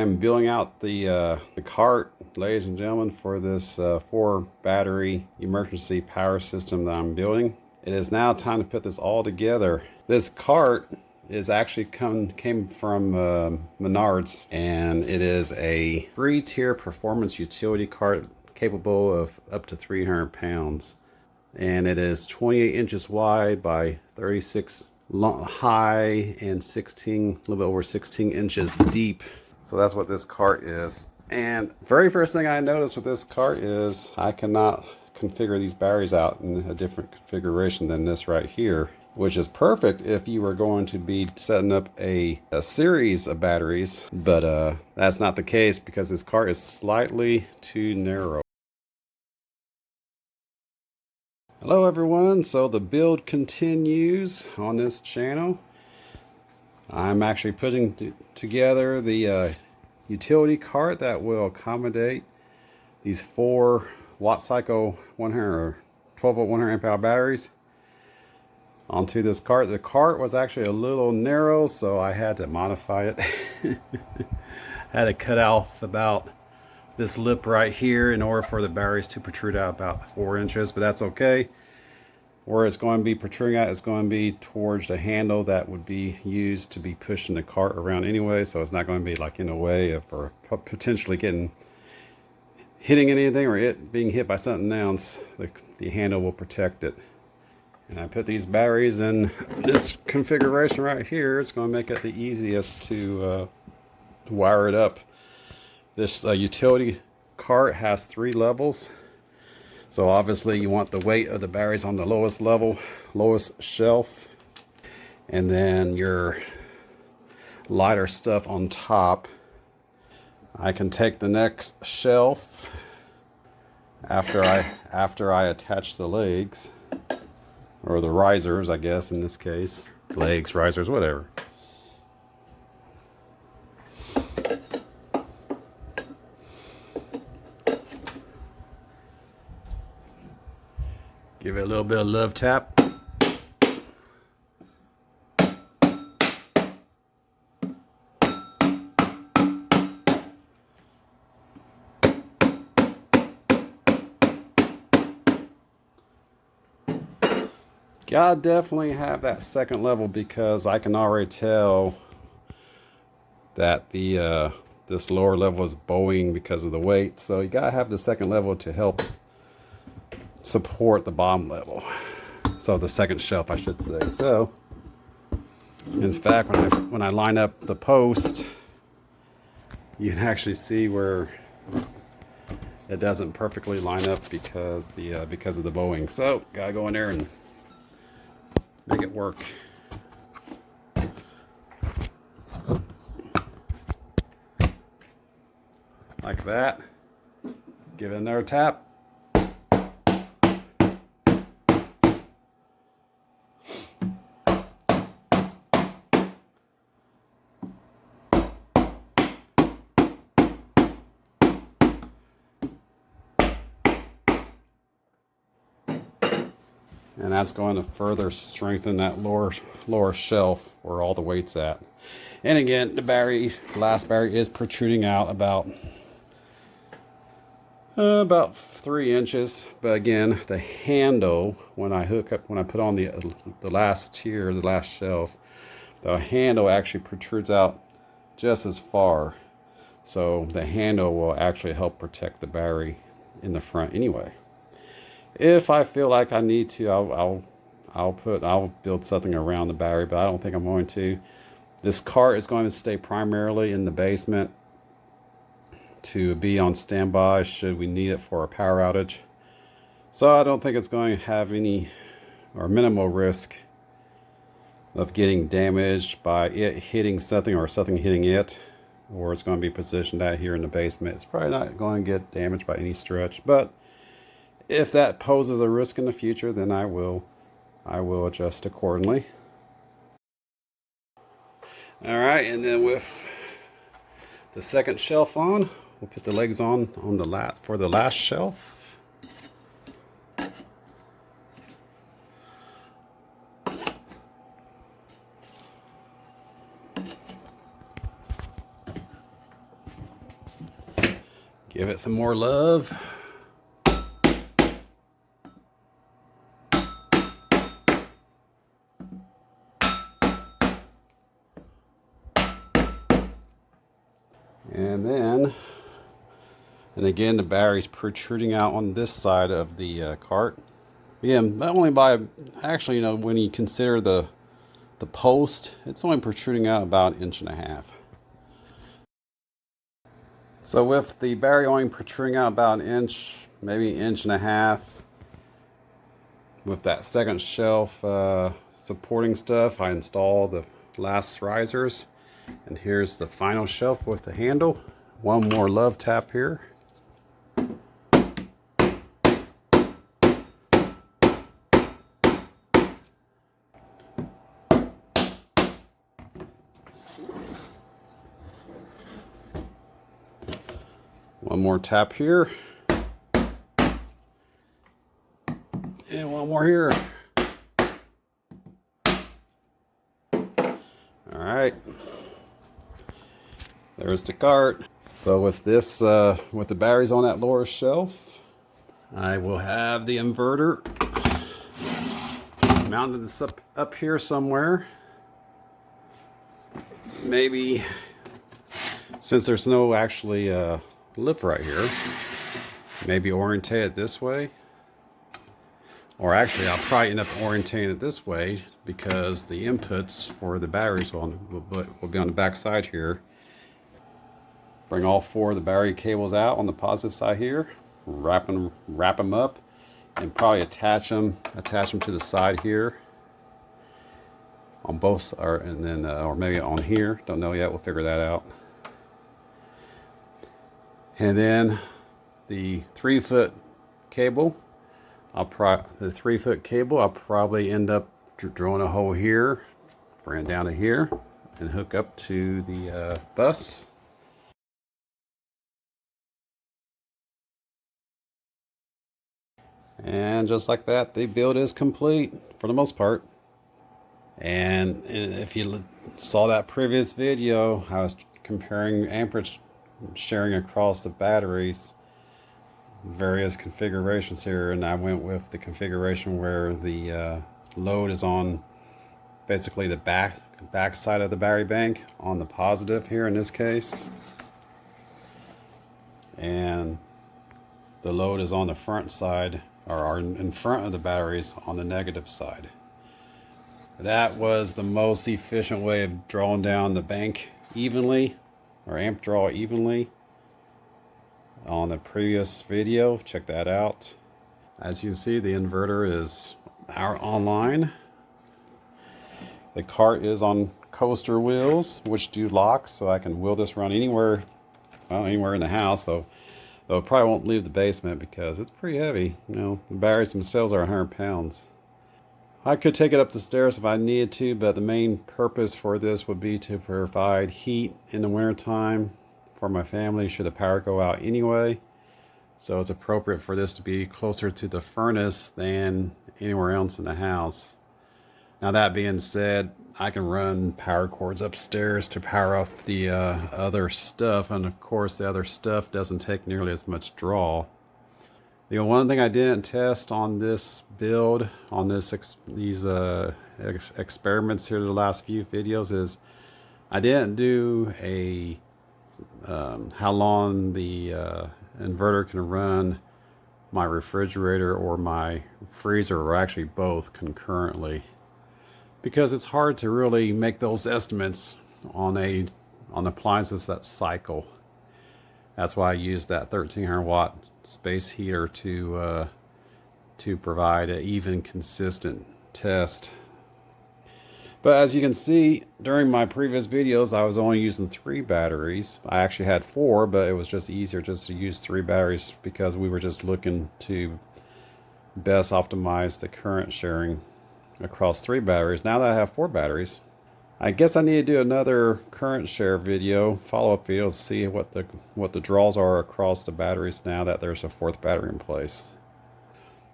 am building out the cart, ladies and gentlemen, for this 4-battery emergency power system that I'm building. It is now time to put this all together. This cart is actually came from Menards, and it is a 3-tier performance utility cart capable of up to 300 pounds. And it is 28 inches wide by 36 high and 16, a little bit over 16 inches deep. So that's what this cart is. And very first thing I noticed with this cart is I cannot configure these batteries out in a different configuration than this right here, which is perfect if you were going to be setting up a series of batteries, but that's not the case because this cart is slightly too narrow. Hello everyone, so the build continues on this channel. I'm actually putting together the utility cart that will accommodate these 4 WattCycle 12 volt 100 amp hour batteries onto this cart. The cart was actually a little narrow, so I had to modify it. Had to cut off about this lip right here in order for the batteries to protrude out about 4 inches, but that's okay. Where it's going to be protruding out is going to be towards the handle that would be used to be pushing the cart around anyway, so it's not going to be like in the way of or potentially hitting anything or it being hit by something else. The handle will protect it. And I put these batteries in this configuration right here. It's going to make it the easiest to wire it up. This utility cart has 3 levels. So obviously you want the weight of the batteries on the lowest level, lowest shelf, and then your lighter stuff on top. I can take the next shelf after I attach the legs, or the risers, I guess in this case, legs, risers, whatever. Give it a little bit of love tap. Gotta definitely have that second level because I can already tell that this lower level is bowing because of the weight. So you gotta have the second level to help support the bottom level, so the second shelf I should say. So in fact, when I line up the post, you can actually see where it doesn't perfectly line up because of the bowing. So gotta go in there and make it work. Like that. Give it another tap. And that's going to further strengthen that lower shelf where all the weight's at. And again, the last battery is protruding out about 3 inches. But again, the handle, when I put on the last tier, the last shelf, the handle actually protrudes out just as far. So the handle will actually help protect the battery in the front anyway. If I feel like I need to, I'll build something around the battery, but I don't think I'm going to. This cart is going to stay primarily in the basement to be on standby should we need it for a power outage. So I don't think it's going to have any or minimal risk of getting damaged by it hitting something or something hitting it, or it's going to be positioned out here in the basement. It's probably not going to get damaged by any stretch, but if that poses a risk in the future, then I will adjust accordingly. All right, and then with the second shelf on, we'll put the legs on for the last shelf. Give it some more love. And again, the battery's protruding out on this side of the cart. Again, not only by, actually, when you consider the post, it's only protruding out about 1.5 inches. So with the battery only protruding out about 1 inch, maybe 1.5 inches, with that second shelf supporting stuff, I installed the last risers. And here's the final shelf with the handle. One more love tap here. One more tap here. And one more here. All right. There's the cart. So with this, with the batteries on that lower shelf, I will have the inverter mounted this up here somewhere. Maybe, since there's no actually lip right here, maybe orientate it this way. Or actually, I'll probably end up orientating it this way because the inputs for the batteries will be on the back side here. Bring all 4 of the battery cables out on the positive side here, wrap them up, and probably attach them to the side here on both, and then or maybe on here. Don't know yet. We'll figure that out. And then the 3-foot cable. I'll probably end up drilling a hole here, bring it down to here, and hook up to the bus. And just like that, the build is complete for the most part. And if you saw that previous video, I was comparing amperage sharing across the batteries, various configurations here, and I went with the configuration where the load is on basically the back side of the battery bank on the positive here in this case, and the load is on the front side, or in front of the batteries on the negative side. That was the most efficient way of drawing down the bank evenly, or amp draw evenly, on the previous video. Check that out. As you can see, the inverter is online. The cart is on coaster wheels, which do lock, so I can wheel this around anywhere, well, anywhere in the house, though it probably won't leave the basement because it's pretty heavy. The batteries themselves are 100 pounds. I could take it up the stairs if I needed to, but the main purpose for this would be to provide heat in the wintertime for my family should the power go out anyway. So it's appropriate for this to be closer to the furnace than anywhere else in the house. Now that being said, I can run power cords upstairs to power off the other stuff, and of course the other stuff doesn't take nearly as much draw. The one thing I didn't test on this build, on these experiments here the last few videos, is I didn't do a how long the inverter can run my refrigerator or my freezer, or actually both concurrently, because it's hard to really make those estimates on appliances that cycle. That's why I use that 1300 watt space heater to provide an even, consistent test. But as you can see, during my previous videos, I was only using 3 batteries. I actually had 4, but it was just easier just to use 3 batteries because we were just looking to best optimize the current sharing across 3 batteries. Now that I have 4 batteries, I guess I need to do another current share video, follow-up video, to see what the draws are across the batteries now that there's a 4th battery in place.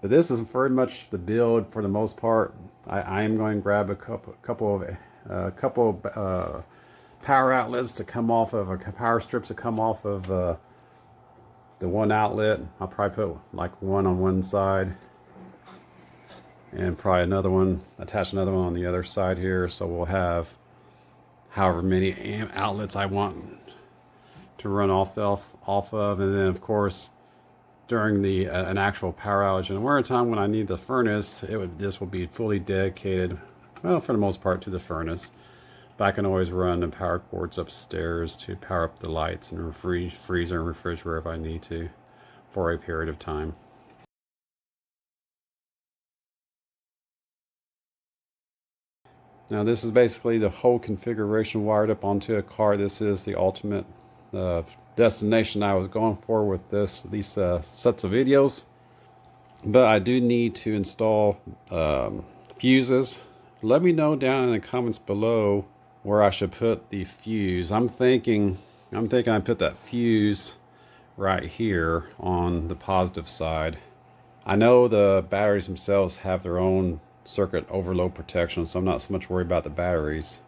But this is very much the build for the most part. I am going to grab a couple of power outlets to come off of, or power strips to come off of the one outlet, I'll probably put like one on one side and probably attach another one on the other side here. So we'll have however many outlets I want to run off of. And then of course, during an actual power outage in the wintertime when I need the furnace, this will be fully dedicated, well, for the most part, to the furnace. But I can always run the power cords upstairs to power up the lights and freezer and refrigerator if I need to for a period of time. Now this is basically the whole configuration wired up onto a car. This is the ultimate destination I was going for with these sets of videos. But I do need to install fuses. Let me know down in the comments below where I should put the fuse. I'm thinking I put that fuse right here on the positive side. I know the batteries themselves have their own circuit overload protection, so I'm not so much worried about the batteries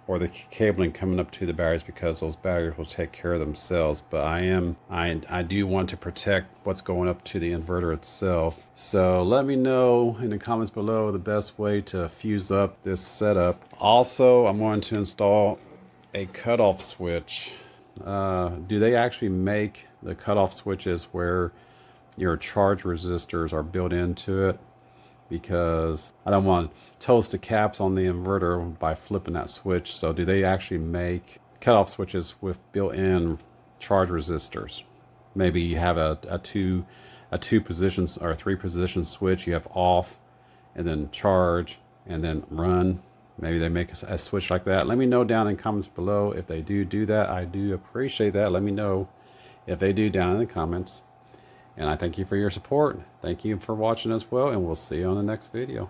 or the cabling coming up to the batteries, because those batteries will take care of themselves. But I do want to protect what's going up to the inverter itself. So let me know in the comments below the best way to fuse up this setup. Also, I'm going to install a cutoff switch. Do they actually make the cutoff switches where your charge resistors are built into it? Because I don't want to toast the caps on the inverter by flipping that switch. So do they actually make cutoff switches with built-in charge resistors? Maybe you have a two positions or 3 position switch. You have off and then charge and then run. Maybe they make a switch like that. Let me know down in the comments below if they do that. I do appreciate that. Let me know if they do down in the comments. And I thank you for your support. Thank you for watching as well, and we'll see you on the next video.